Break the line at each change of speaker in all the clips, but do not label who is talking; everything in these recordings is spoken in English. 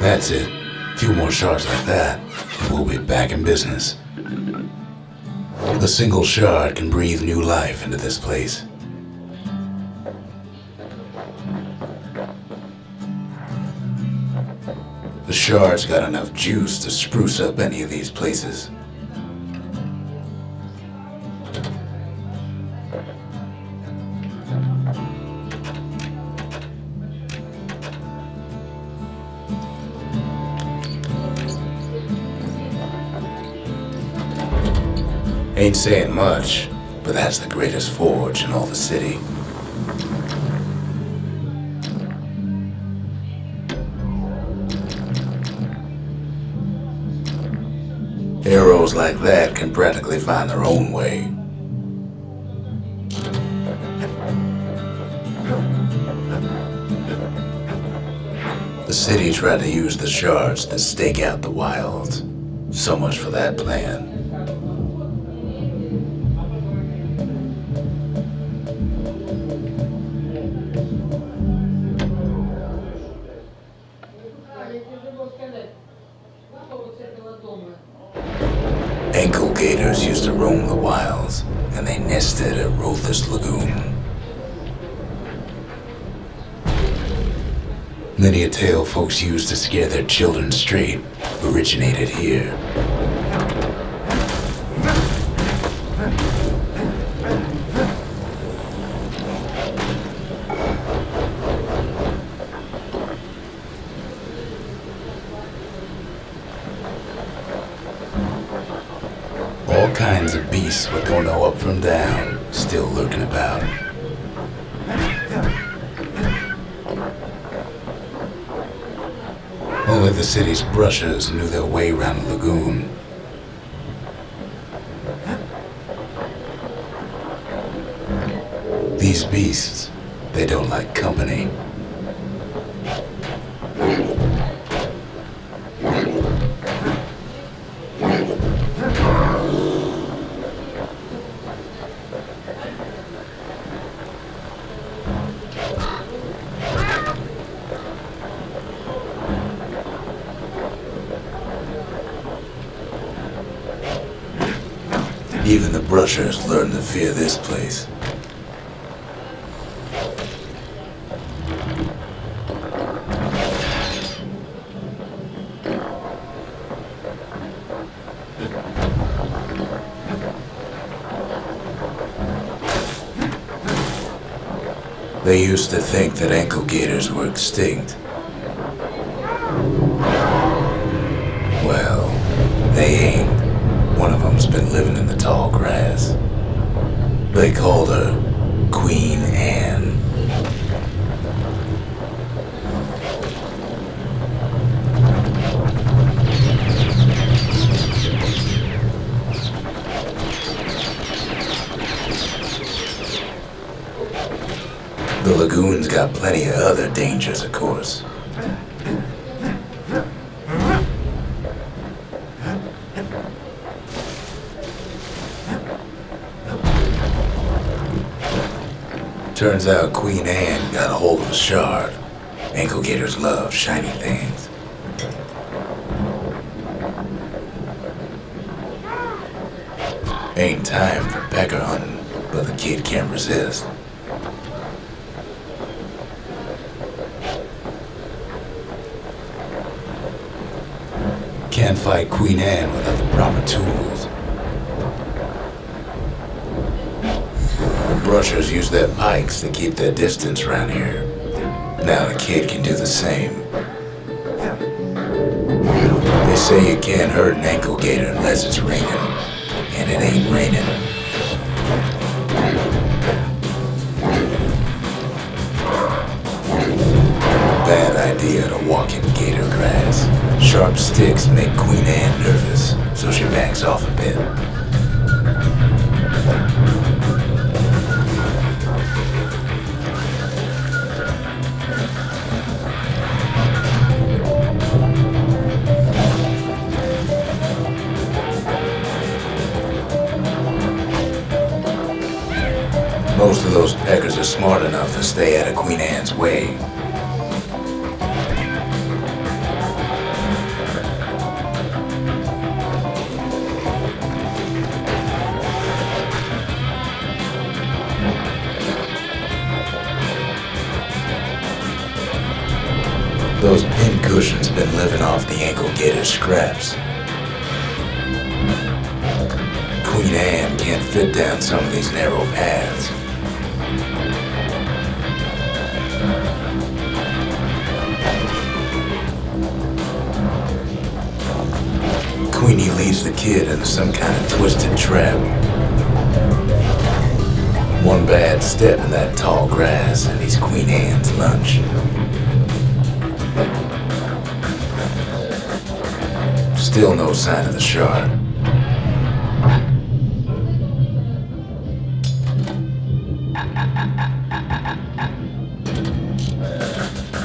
That's it. A few more shards like that, and we'll be back in business. A single shard can breathe new life into this place. The shard's got enough juice to spruce up any of these places. Ain't saying much, but that's the greatest forge in all the city. Arrows like that can practically find their own way. The city tried to use the shards to stake out the wilds. So much for that plan. Ankle gators used to roam the wilds, and they nested at Rothes Lagoon. Many a tale folks used to scare their children straight originated here. All kinds of beasts what don't know up from down, still lurking about. Only the city's brushers knew their way around the lagoon. These beasts, they don't like company. Even the brushers learned to fear this place. They used to think that ankle gators were extinct. Well, they ain't. One of them's been living in the tall grass. They called her Queen Anne. The lagoon's got plenty of other dangers, of course. Turns out Queen Anne got a hold of a shard. Ankle gators love shiny things. Ain't time for pecker hunting, but the kid can't resist. Can't fight Queen Anne without the proper tools. Brushers use their pikes to keep their distance around here. Now the kid can do the same. They say you can't hurt an ankle gator unless it's raining, and it ain't raining. Bad idea to walk in gator grass. Sharp sticks make Queen Anne nervous, so she backs off a bit. Most of those peckers are smart enough to stay out of Queen Anne's way. Those pin cushions been living off the ankle gator scraps. Queen Anne can't fit down some of these narrow paths. Queenie leads the kid into some kind of twisted trap. One bad step in that tall grass and he's Queen Anne's lunch. Still no sign of the shard.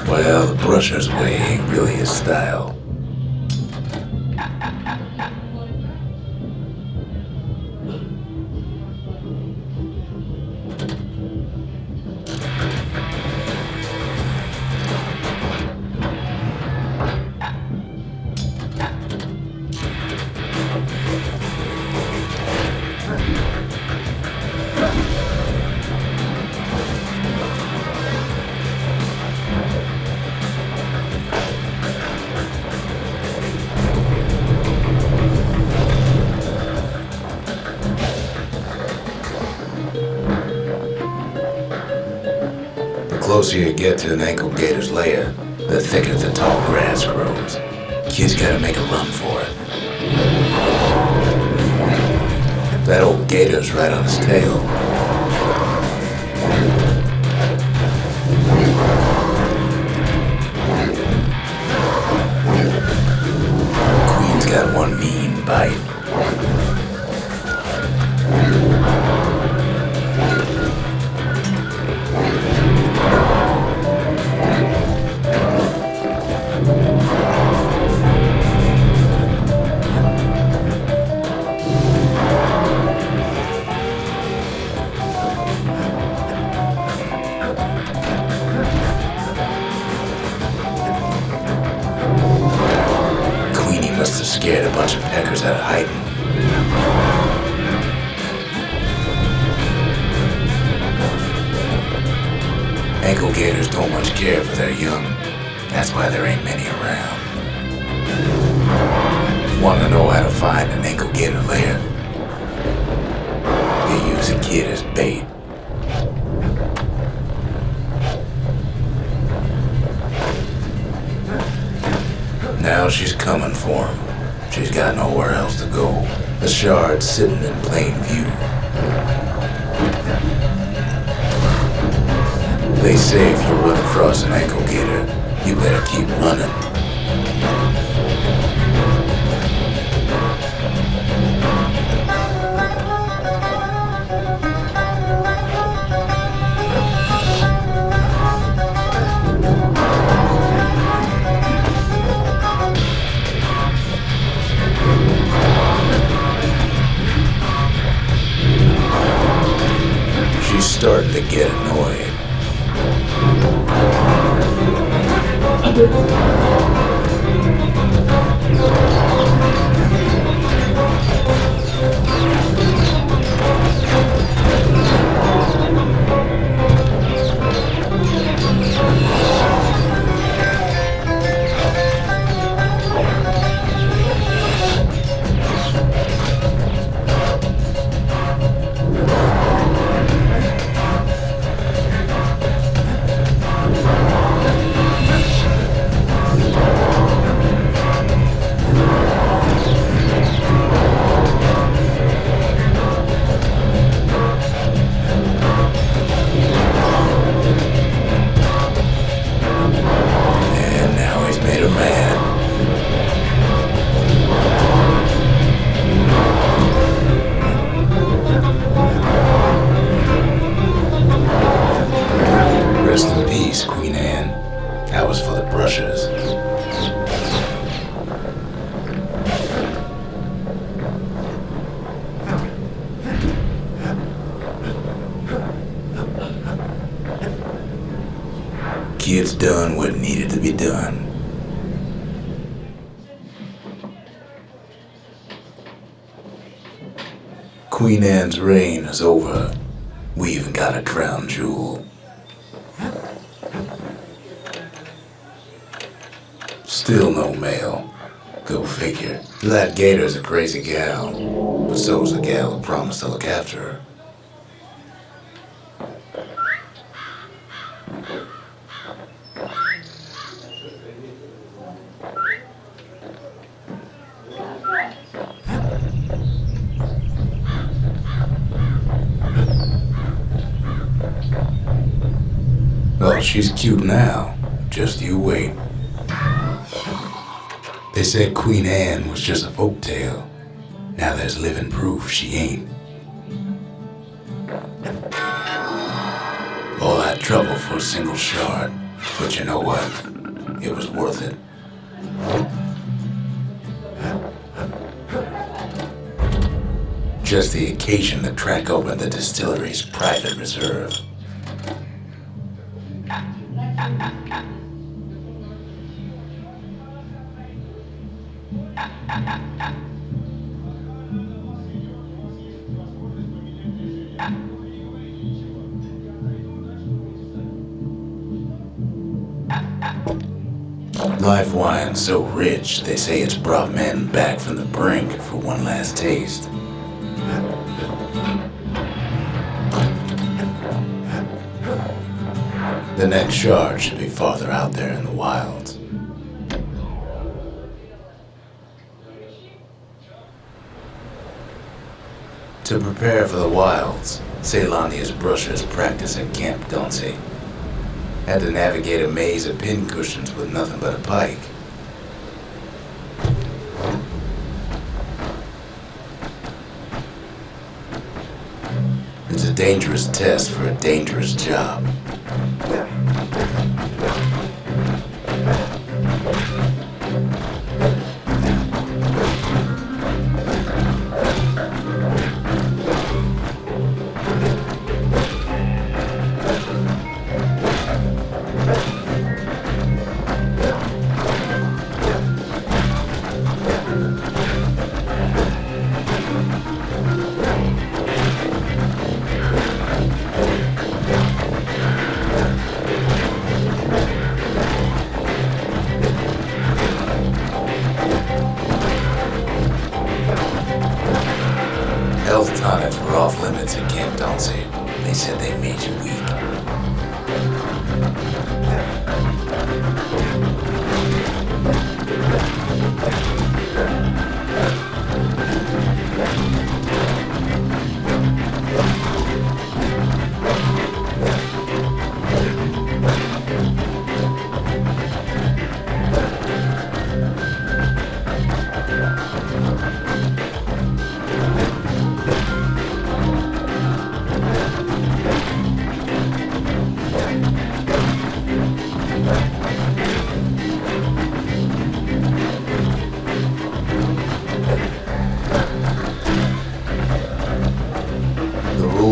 Well, the brusher's way ain't really his style. The closer you get to an ankle gator's lair, the thicker the tall grass grows. Kid's gotta make a run for it. That old gator's right on his tail. Queen's got one mean bite. Must have scared a bunch of peckers out of hiding. Ankle gators don't much care for their young. That's why there ain't many around. Want to know how to find an ankle gator lair? You use a kid as bait. Now she's coming for him. She's got nowhere else to go. The shard's sitting in plain view. They say if you run across an ankle gator, you better keep running. Starting to get annoyed. Kid's done what needed to be done. Queen Anne's reign is over. We even got a crown jewel. Still no mail. Go figure. That Gator's a crazy gal, but so's the gal who promised to look after her. Oh, she's cute now. Just you wait. They said Queen Anne was just a folktale. Now there's living proof she ain't. All that trouble for a single shard. But you know what? It was worth it. Just the occasion to crack open the distillery's private reserve. Life wine so rich, they say it's brought men back from the brink for one last taste. The next shard should be farther out there in the wilds. To prepare for the wilds, Ceylonia's brushers practice at Camp Duncy. Had to navigate a maze of pincushions with nothing but a pike. It's a dangerous test for a dangerous job. Health tonics were off limits at Camp Duncy. They said they made you weak.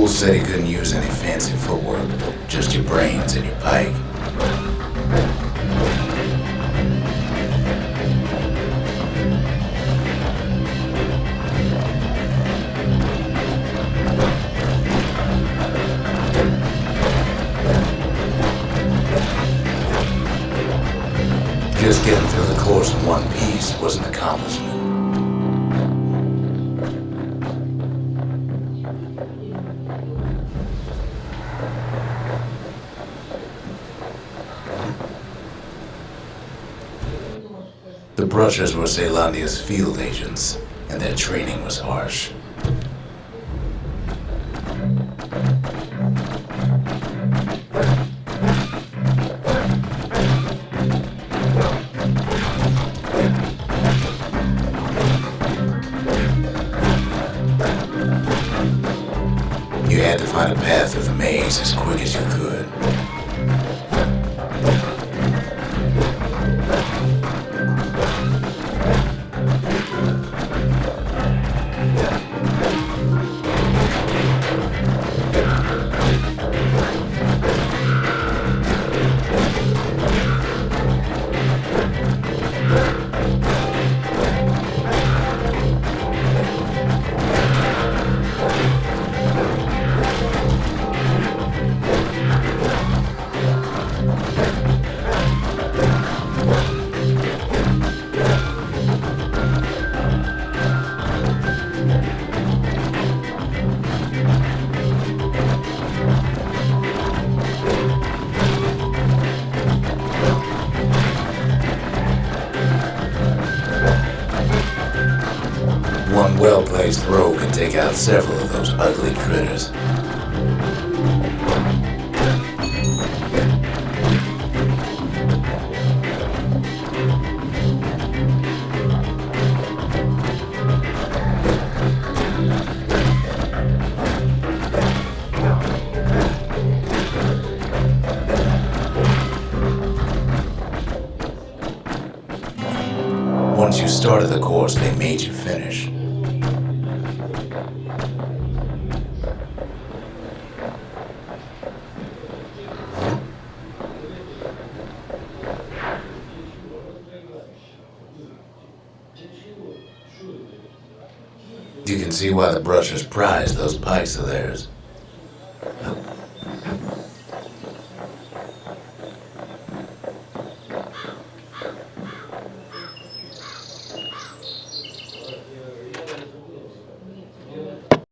Said he couldn't use any fancy footwork, just your brains and your pike. Just getting through the course in one piece was an accomplishment. The brushers were Ceylonia's field agents, and their training was harsh. You had to find a path through the maze as quick as you could. anybody's throw could take out several of those ugly critters. Once you started the course, they made you finish. You can see why the brushers prize those pikes of theirs.